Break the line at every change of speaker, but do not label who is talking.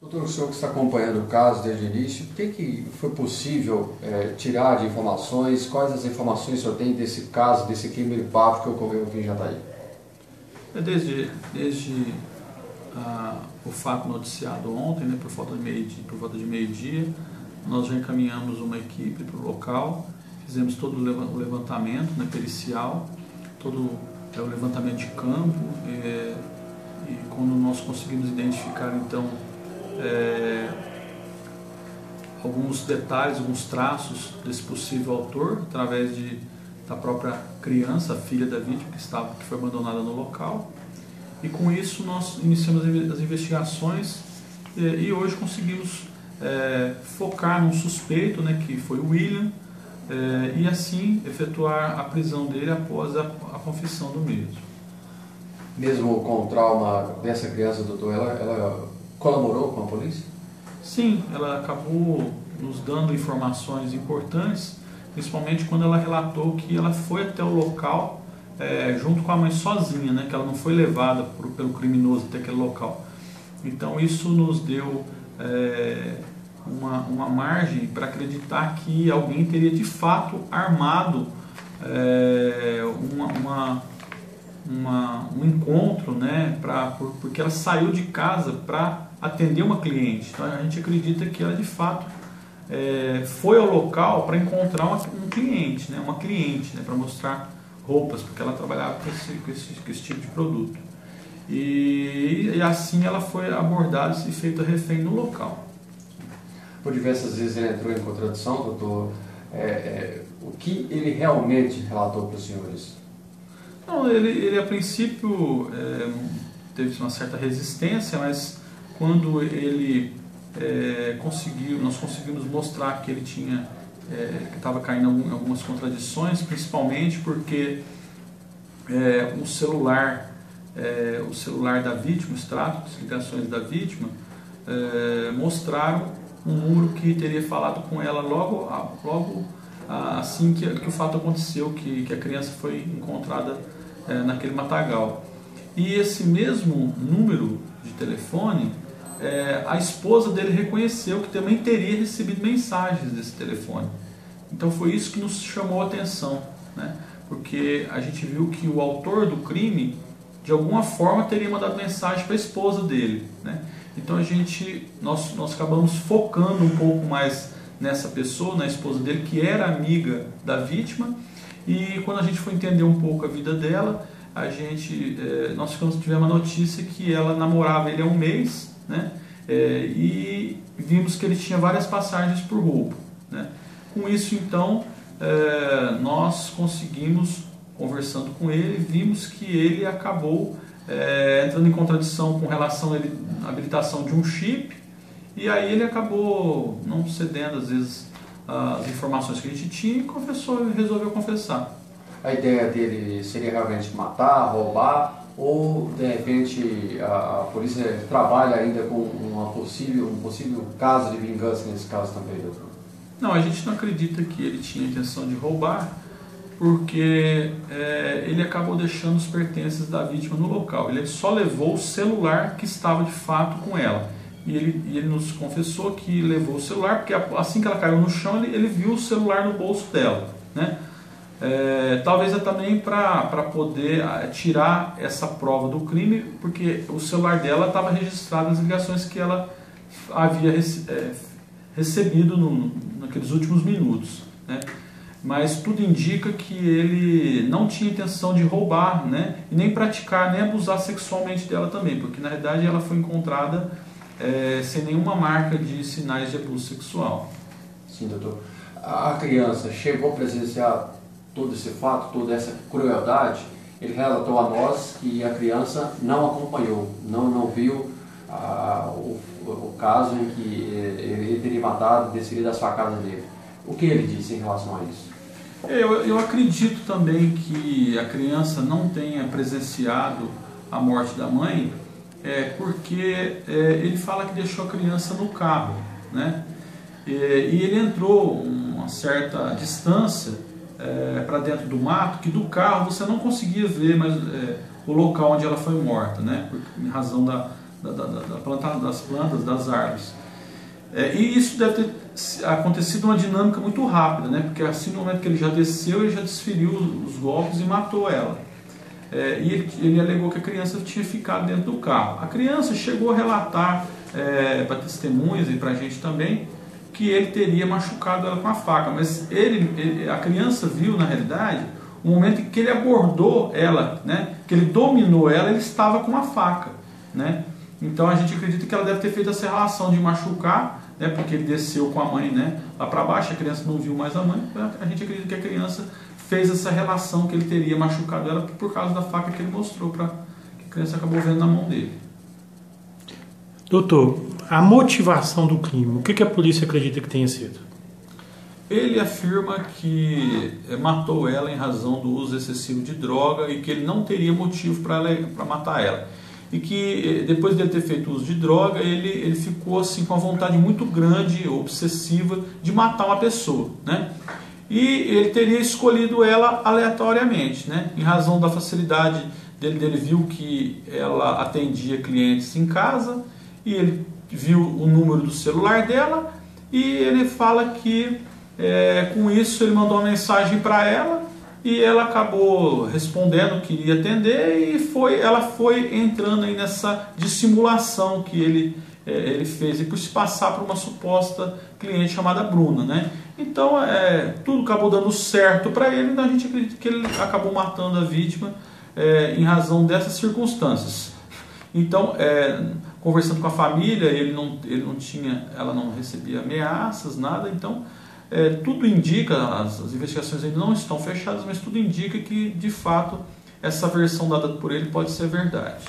Doutor, o senhor que está acompanhando o caso desde o início, o que foi possível tirar de informações? Quais as informações o senhor tem desse caso, desse crime de papo que ocorreu aqui em Jataí?
Desde o fato noticiado ontem, né, por volta de meio-dia, nós já encaminhamos uma equipe para o local, fizemos todo o levantamento, né, pericial, todo o levantamento de campo, e quando nós conseguimos identificar então alguns detalhes, alguns traços desse possível autor, através da própria criança, a filha da vítima, que foi abandonada no local. E com isso nós iniciamos as investigações e hoje conseguimos focar num suspeito, né, que foi o William, e assim efetuar a prisão dele após a confissão do mesmo.
Mesmo com o trauma dessa criança, doutor, ela colaborou com a polícia?
Sim, ela acabou nos dando informações importantes, principalmente quando ela relatou que ela foi até o local junto com a mãe sozinha, né, que ela não foi levada pelo criminoso até aquele local. Então isso nos deu uma margem para acreditar que alguém teria de fato armado um encontro, né, porque ela saiu de casa para atender uma cliente. Então a gente acredita que ela de fato foi ao local para encontrar um cliente, né, uma cliente, né, para mostrar roupas, porque ela trabalhava com esse tipo de produto. E assim ela foi abordada e feita refém no local.
Por diversas vezes ele entrou em contradição, doutor. O que ele realmente relatou para os senhores?
Não, ele a princípio teve uma certa resistência, mas quando ele nós conseguimos mostrar que ele que estava caindo em algumas contradições, principalmente porque o celular da vítima, o extrato das ligações da vítima, mostraram um número que teria falado com ela logo assim que o fato aconteceu, que a criança foi encontrada naquele matagal. E esse mesmo número de telefone, a esposa dele reconheceu que também teria recebido mensagens desse telefone. Então foi isso que nos chamou a atenção, né? Porque a gente viu que o autor do crime, de alguma forma, teria mandado mensagem para a esposa dele, né? Então nós acabamos focando um pouco mais nessa pessoa, na esposa dele, que era amiga da vítima, e quando a gente foi entender um pouco a vida dela, nós tivemos a notícia que ela namorava ele há um mês, né? E vimos que ele tinha várias passagens por roubo, né? Com isso, então, nós conseguimos, conversando com ele, vimos que ele acabou entrando em contradição com relação à habilitação de um chip, e aí ele acabou não cedendo, às vezes, as informações que a gente tinha e resolveu confessar.
A ideia dele seria realmente matar, roubar, ou de repente a polícia trabalha ainda com um possível caso de vingança nesse caso também, doutor?
Não, a gente não acredita que ele tinha a intenção de roubar, porque ele acabou deixando os pertences da vítima no local. Ele só levou o celular que estava de fato com ela. E ele nos confessou que levou o celular, porque assim que ela caiu no chão, ele viu o celular no bolso dela, né? Talvez também para poder tirar essa prova do crime, porque o celular dela estava registrado nas ligações que ela havia recebido naqueles últimos minutos, né? Mas tudo indica que ele não tinha intenção de roubar, né? E nem praticar, nem abusar sexualmente dela também, porque na verdade ela foi encontrada sem nenhuma marca de sinais de abuso sexual.
Sim, doutor. A criança chegou a presenciar todo esse fato, toda essa crueldade? Ele relatou a nós que a criança não acompanhou, não viu o caso em que ele teria matado, desferido as facadas dele. O que ele disse em relação a isso?
Eu acredito também que a criança não tenha presenciado a morte da mãe, porque ele fala que deixou a criança no carro, né? E ele entrou uma certa distância para dentro do mato, que do carro você não conseguia ver o local onde ela foi morta, né? Em razão das plantas, das árvores. E isso deve ter acontecido uma dinâmica muito rápida, né? Porque assim, no momento que ele já desceu, ele já desferiu os golpes e matou ela. E ele alegou que a criança tinha ficado dentro do carro. A criança chegou a relatar para testemunhas e para a gente também que ele teria machucado ela com a faca, mas a criança viu, na realidade, o momento em que ele abordou ela, né? Que ele dominou ela, ele estava com uma faca, né? Então a gente acredita que ela deve ter feito essa relação de machucar, né, porque ele desceu com a mãe, né, lá para baixo, a criança não viu mais a mãe, a gente acredita que a criança fez essa relação que ele teria machucado ela por causa da faca que ele mostrou, que a criança acabou vendo na mão dele.
Doutor, a motivação do crime, o que a polícia acredita que tenha sido?
Ele afirma que matou ela em razão do uso excessivo de droga e que ele não teria motivo para matar ela. E que depois de ele ter feito uso de droga, ele ficou assim com uma vontade muito grande, obsessiva, de matar uma pessoa, né? E ele teria escolhido ela aleatoriamente, né? Em razão da facilidade dele viu que ela atendia clientes em casa e ele viu o número do celular dela e ele fala que com isso ele mandou uma mensagem para ela e ela acabou respondendo que iria atender e ela foi entrando aí nessa dissimulação que ele fez e por se passar por uma suposta cliente chamada Bruna, né? Então tudo acabou dando certo para ele, então a gente acredita que ele acabou matando a vítima em razão dessas circunstâncias. Então, conversando com a família, ela não recebia ameaças, nada, então tudo indica, as investigações ainda não estão fechadas, mas tudo indica que de fato essa versão dada por ele pode ser verdade.